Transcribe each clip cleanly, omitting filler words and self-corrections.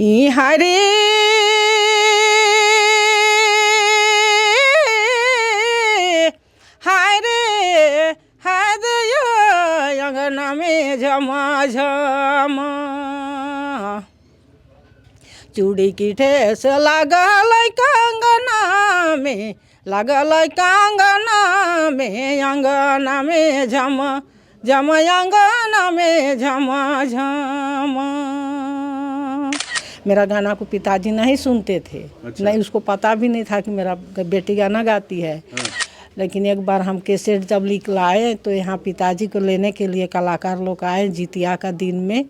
हरे हरे हृदय अंगना में झमाझम चूड़ी की ठेस लगल कंगना में लगल कंगना में अंगना में झम झम अंगना में झमाझम। मेरा गाना को पिताजी नहीं सुनते थे। अच्छा। नहीं, उसको पता भी नहीं था कि मेरा बेटी गाना गाती है। हाँ। लेकिन एक बार हम कैसेट जब लाए तो यहाँ पिताजी को लेने के लिए कलाकार लोग आए जितिया का दिन में।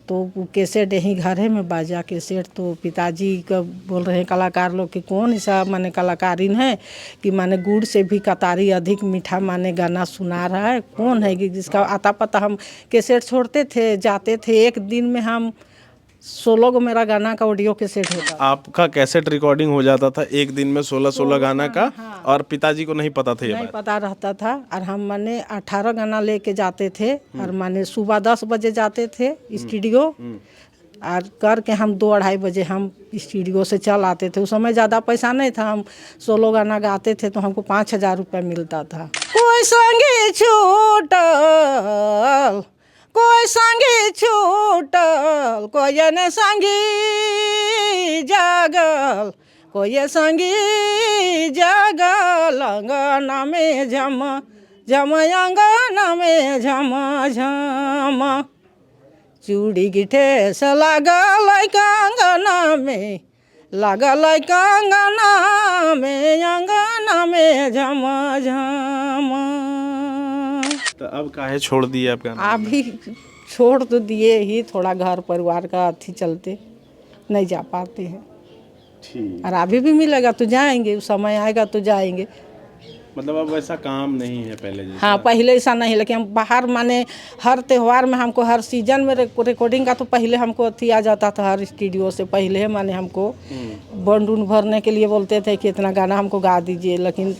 तो वो कैसेट यहीं घर में बाजा कैसेट। तो पिताजी को बोल रहे हैं कलाकार लोग कि कौन ऐसा माने कलाकारिन है कि माने गुड़ से भी कतारी अधिक मीठा माने गाना सुना रहा है, कौन है कि जिसका आता पता। हम कैसेट छोड़ते थे, जाते थे, एक दिन में हम 16 को मेरा गाना का ऑडियो कैसेट होता। आपका कैसेट रिकॉर्डिंग हो जाता था एक दिन में 16 गाना का। हाँ। और पिताजी को नहीं पता था, ये नहीं पता रहता था। और हम माने 18 गाना लेके जाते थे और माने सुबह 10 बजे जाते थे स्टूडियो और करके हम 2-2:30 बजे हम स्टूडियो से चल आते थे। उस समय ज़्यादा पैसा नहीं था, हम 16 गाना गाते थे तो हमको 5,000 रुपये मिलता था। कोई संगी छूटल, कोई संगी छूटल, कोई न संगी जागल, कोई संगी जागल अंगना में झम झम अंगना में झम झम चूड़ी की ठेस लगल कंगना में लगल कंगना में अंगना में झम झम। तो अब काहे छोड़ दिए आप गाना? अभी छोड़ तो दिए ही, थोड़ा घर परिवार का अथी चलते नहीं जा पाते हैं। ठीक। और अभी भी मिलेगा तो जाएंगे, उस समय आएगा तो जाएंगे। मतलब अब वैसा काम नहीं है पहले जैसा? हाँ, पहले ऐसा नहीं, लेकिन हम बाहर माने हर त्यौहार में हमको हर सीजन में रिकॉर्डिंग का तो पहले हमको अथी आ जाता था। हर स्टूडियो से पहले माने हमको बॉन्ड उन भरने के लिए बोलते थे कि इतना गाना हमको गा दीजिए। लेकिन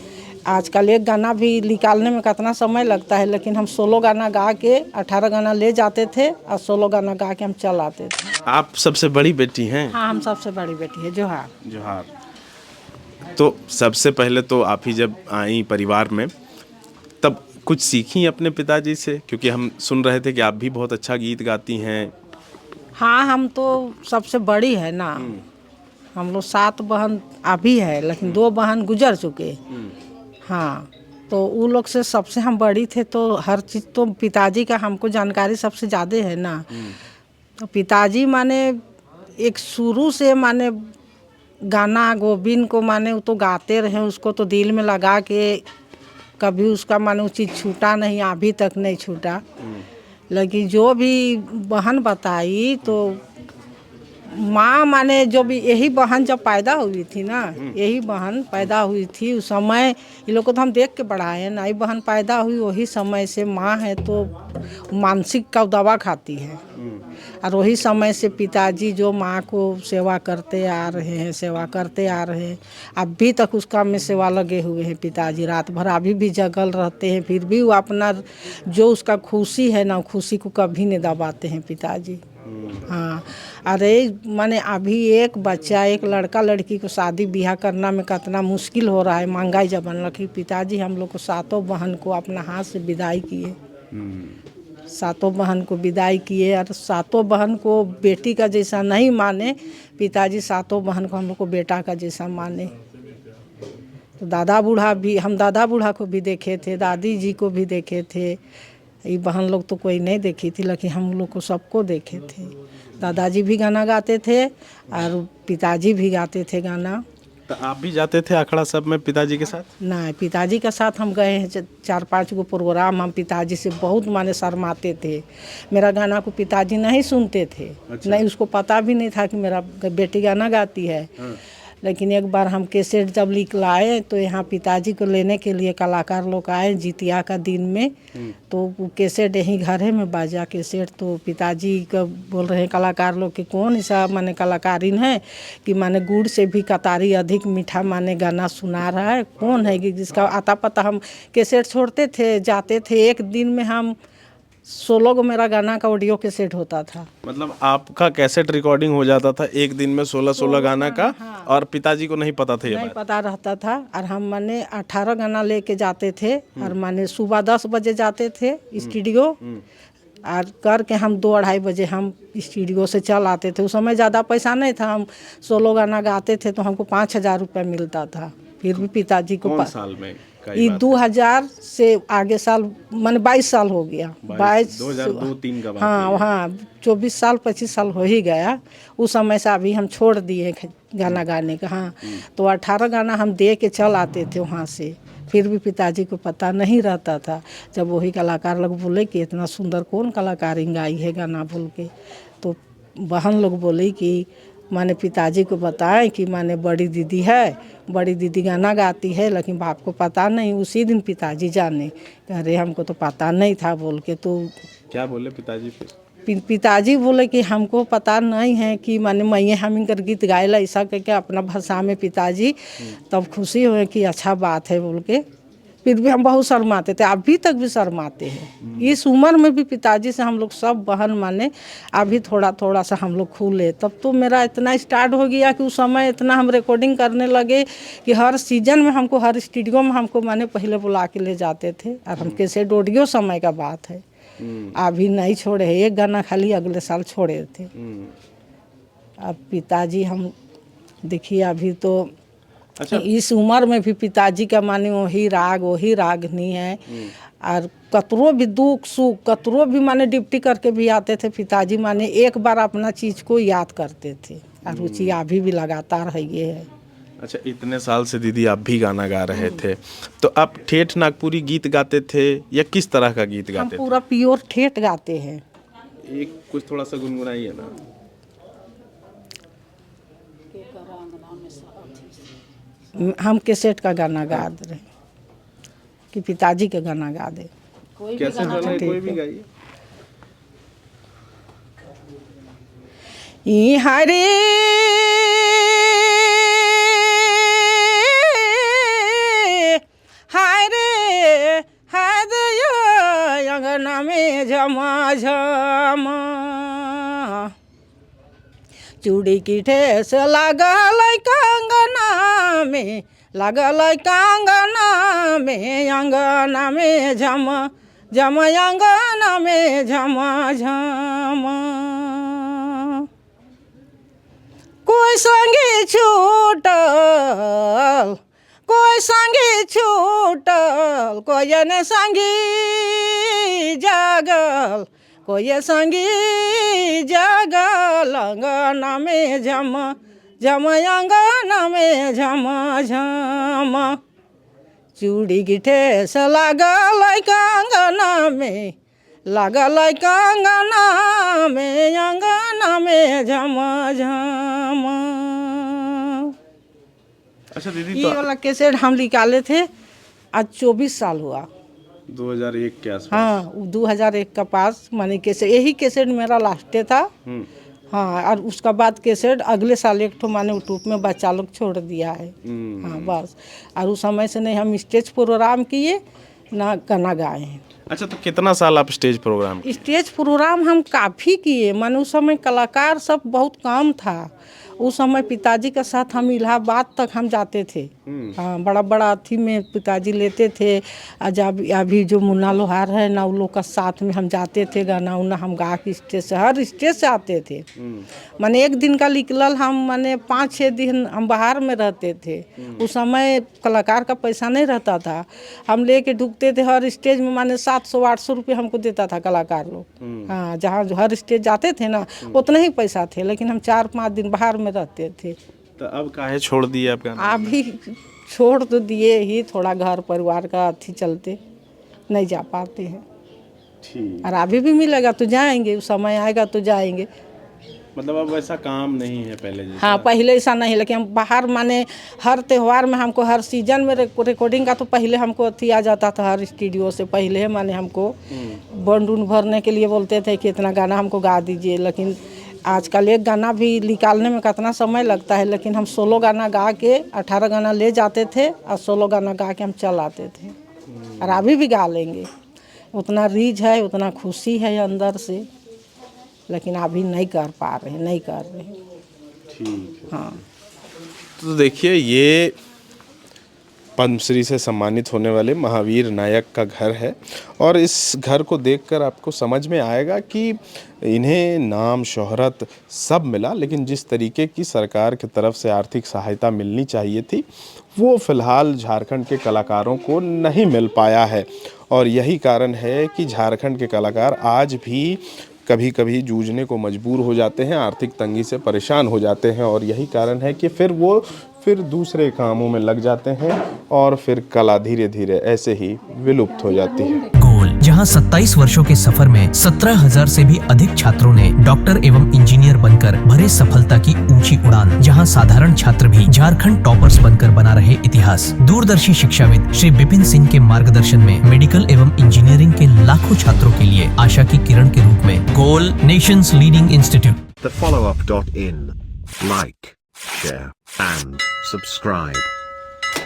आजकल एक गाना भी निकालने में कितना समय लगता है, लेकिन हम 16 गाना गा के 18 गाना ले जाते थे और 16 गाना गा के हम चल आते थे। आप सबसे बड़ी बेटी हैं? हाँ, हम सबसे बड़ी बेटी है। जोहार। जोहार। तो सबसे पहले तो आप ही जब आई परिवार में तब कुछ सीखी अपने पिताजी से, क्योंकि हम सुन रहे थे कि आप भी बहुत अच्छा गीत गाती हैं। हाँ, हम तो सबसे बड़ी है ना। हम लोग 7 बहन अभी है, लेकिन 2 बहन गुजर चुके। हाँ, तो वो लोग से सबसे हम बड़ी थे, तो हर चीज़ तो पिताजी का हमको जानकारी सबसे ज़्यादा है ना। तो पिताजी माने एक शुरू से माने गाना गोविंद को माने वो तो गाते रहे, उसको तो दिल में लगा के कभी उसका माने वो चीज़ छूटा नहीं, अभी तक नहीं छूटा। लेकिन जो भी बहन बताई तो माँ माने जो भी यही बहन जब पैदा हुई थी ना, यही बहन पैदा हुई थी उस समय ये लोग को तो हम देख के बढ़ाए ना। ये बहन पैदा हुई वही समय से माँ है तो मानसिक का दवा खाती है। और वही समय से पिताजी जो माँ को सेवा करते आ रहे हैं, सेवा करते आ रहे हैं, अभी तक उस काम में सेवा लगे हुए हैं पिताजी। रात भर अभी भी जगल रहते हैं, फिर भी वो अपना जो उसका खुशी है ना, खुशी को कभी नहीं दबाते हैं पिताजी। हाँ, अरे माने अभी एक बच्चा, एक लड़का लड़की को शादी ब्याह करना में कितना मुश्किल हो रहा है, महंगाई जब बन रखी। पिताजी हम लोग को 7 बहन को अपना हाथ से विदाई किए। 7 बहन को विदाई किए और 7 बहन को बेटी का जैसा नहीं माने पिताजी, 7 बहन को हम लोग को बेटा का जैसा माने। तो दादा बूढ़ा भी, हम दादा बूढ़ा को भी देखे थे, दादी जी को भी देखे थे। ये बहन लोग तो कोई नहीं देखी थी, लेकिन हम लोग को सबको देखे थे। दादाजी भी गाना गाते थे और पिताजी भी गाते थे गाना। तो आप भी जाते थे अखड़ा सब में पिताजी के साथ? नहीं, पिताजी के साथ हम गए हैं 4-5 गो प्रोग्राम। हम पिताजी से बहुत माने शर्माते थे। मेरा गाना को पिताजी नहीं सुनते थे। अच्छा। नहीं, उसको पता भी नहीं था कि मेरा बेटी गाना गाती है। हाँ। लेकिन एक बार हम कैसेट जब लाए तो यहाँ पिताजी को लेने के लिए कलाकार लोग आए जितिया का दिन में। तो वो कैसेट यहीं घर में बाजा कैसेट। तो पिताजी को बोल रहे हैं कलाकार लोग कि कौन ऐसा माने कलाकारिन है कि माने गुड़ से भी कतारी अधिक मीठा माने गाना सुना रहा है, कौन है कि जिसका आता पता। हम कैसेट छोड़ते थे, जाते थे, एक दिन में हम 16 मेरा गाना का ऑडियो कैसेट होता था। मतलब आपका कैसेट रिकॉर्डिंग हो जाता था एक दिन में 16 गाना का, और पिताजी को नहीं पता था ये नहीं बात? पता रहता था। और हम माने 18 गाना लेके जाते थे, और माने सुबह 10 बजे जाते थे स्टूडियो, और करके हम 2-2:30 बजे हम स्टूडियो से चल आते थे। उस समय ज़्यादा पैसा नहीं था, हम 16 गाना गाते थे तो हमको 5,000 रुपये मिलता था। फिर भी पिताजी को कौन साल में का ये बात है? 2000 से आगे साल, माने 22 साल हो गया। 2002-3 का बात है हाँ ये। हाँ, 24 साल 25 साल हो ही गया। उस समय से अभी हम छोड़ दिए गाना गाने का। हाँ, तो 18 गाना हम दे के चल आते थे वहाँ से। फिर भी पिताजी को पता नहीं रहता था। जब वही कलाकार लोग बोले कि इतना सुंदर कौन कलाकारी गाई है गाना बोल के, तो बहन लोग बोली कि माने पिताजी को बताएं कि माने बड़ी दीदी है, बड़ी दीदी गाना गाती है, लेकिन बाप को पता नहीं। उसी दिन पिताजी जाने, अरे हमको तो पता नहीं था बोल के। तो क्या बोले पिताजी फिर? पिताजी बोले कि हमको पता नहीं है कि माने मैं हम इनकर गीत गायला, ऐसा करके अपना भाषा में पिताजी तब खुशी हुए कि अच्छा बात है बोल के। फिर भी हम बहुत शर्माते थे, अभी तक भी शर्माते हैं। इस उम्र में भी पिताजी से हम लोग सब बहन माने अभी थोड़ा थोड़ा सा हम लोग खुले। तब तो मेरा इतना स्टार्ट हो गया कि उस समय इतना हम रिकॉर्डिंग करने लगे कि हर सीजन में हमको, हर स्टूडियो में हमको माने पहले बुला के ले जाते थे। और हम कैसे ऑडियो समय का बात है, अभी नहीं छोड़े हैं। एक गाना खाली अगले साल छोड़े थे। अब पिताजी हम देखिए अभी तो अच्छा, इस उम्र में भी पिताजी का माने वही रागनी है। और कतरो भी दुख सुख कतरो भी माने डिप्टी करके भी आते थे पिताजी, माने एक बार अपना चीज़ को याद करते थे। और रुचि अभी भी लगातार है ये है। अच्छा, इतने साल से दीदी आप भी गाना गा रहे थे, तो आप ठेठ नागपुरी गीत गाते थे या किस तरह का गीत हम गाते थे? पूरा प्योर ठेठ गाते हैं। एक कुछ थोड़ा सा गुनगुनाइए ना। हम कैसेट का गाना गा रहे कि पिताजी का गाना गा दे। कैसे गाना, कोई भी गाइए। ई हरे हरे हृदय अंगना में झमाझमा, चूड़ी की ठेस लगल कंगना में, लगल कंगना में, अंगना में झम झम, अंगना में झमा झमा। कोई संगी छूटल, कोई संगी छूटल, कोई न संगी जागल, कोई संगी जागल, अंगना में झम झम, अंगना में झमा झमा। चूड़ी की ठेस लागल कंगना में, लागल कंगना में, अंगना में झमा झमा। अच्छा दीदी, ये वाला कैसेट हम निकाले थे, आज 24 साल हुआ। 2001 के आसपास? हाँ, 2001 का पास माने कैसेट, यही कैसेट मेरा लास्ट था। हाँ, और उसका बाद कैसेट अगले साल एक ठो माने यूट्यूब में बच्चा लोग छोड़ दिया है। हाँ बस, और उस समय से नहीं हम स्टेज प्रोग्राम किए ना गाना गाए हैं। अच्छा, तो कितना साल आप स्टेज प्रोग्राम? स्टेज प्रोग्राम हम काफ़ी किए, माने उस समय कलाकार सब बहुत कम था। उस समय पिताजी के साथ हम इलाहाबाद तक हम जाते थे। हाँ, बड़ा बड़ा अथी में पिताजी लेते थे। जब अभी जो मुन्ना लोहार है ना, उन लोग का साथ में हम जाते थे, गाना उना हम गा के स्टेज से, हर स्टेज से आते थे। माने एक दिन का निकलल हम माने 5-6 दिन हम बाहर में रहते थे। उस समय कलाकार का पैसा नहीं रहता था, हम लेके ढुकते थे हर स्टेज में। माने 700-800 रुपये हमको देता था कलाकार लोग। हाँ, जहाँ जो हर स्टेज जाते थे ना उतना ही पैसा थे, लेकिन हम 4-5 दिन बाहर में रहते थे। तो अब काहे छोड़ दिए आप गाना? अभी छोड़ तो दिए ही, थोड़ा घर परिवार का अथी चलते नहीं जा पाते हैं। ठीक। और अभी भी मिलेगा तो जाएंगे, उस समय आएगा तो जाएंगे। मतलब अब वैसा काम नहीं है पहले जैसा? हाँ, पहले ऐसा नहीं, लेकिन हम बाहर माने हर त्यौहार में हमको, हर सीजन में रिकॉर्डिंग का तो पहले हमको अथी आ जाता था। हर स्टूडियो से पहले माने हमको बॉन्ड उन भरने के लिए बोलते थे कि इतना गाना हमको गा दीजिए। लेकिन आजकल एक गाना भी निकालने में कितना समय लगता है, लेकिन हम 16 गाना गा के 18 गाना ले जाते थे और 16 गाना गा के हम चल आते थे। और अभी भी गा लेंगे, उतना रीझ है, उतना खुशी है अंदर से, लेकिन अभी नहीं कर पा रहे, नहीं कर रहे। ठीक है। हाँ। तो देखिए, ये पद्मश्री से सम्मानित होने वाले महावीर नायक का घर है और इस घर को देखकर आपको समझ में आएगा कि इन्हें नाम शोहरत सब मिला, लेकिन जिस तरीके की सरकार की तरफ से आर्थिक सहायता मिलनी चाहिए थी वो फ़िलहाल झारखंड के कलाकारों को नहीं मिल पाया है। और यही कारण है कि झारखंड के कलाकार आज भी कभी कभी जूझने को मजबूर हो जाते हैं, आर्थिक तंगी से परेशान हो जाते हैं और यही कारण है कि फिर दूसरे कामों में लग जाते हैं और फिर कला धीरे धीरे ऐसे ही विलुप्त हो जाती है। गोल, जहां 27 वर्षों के सफर में 17,000 से भी अधिक छात्रों ने डॉक्टर एवं इंजीनियर बनकर भरे सफलता की ऊंची उड़ान, जहां साधारण छात्र भी झारखंड टॉपर्स बनकर बना रहे इतिहास। दूरदर्शी शिक्षाविद श्री विपिन सिंह के मार्गदर्शन में मेडिकल एवं इंजीनियरिंग के लाखों छात्रों के लिए आशा की किरण के रूप में गोल, nation's leading institute. TheFollowUp.in. Like, share, and subscribe.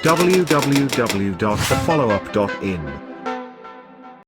www.thefollowup.in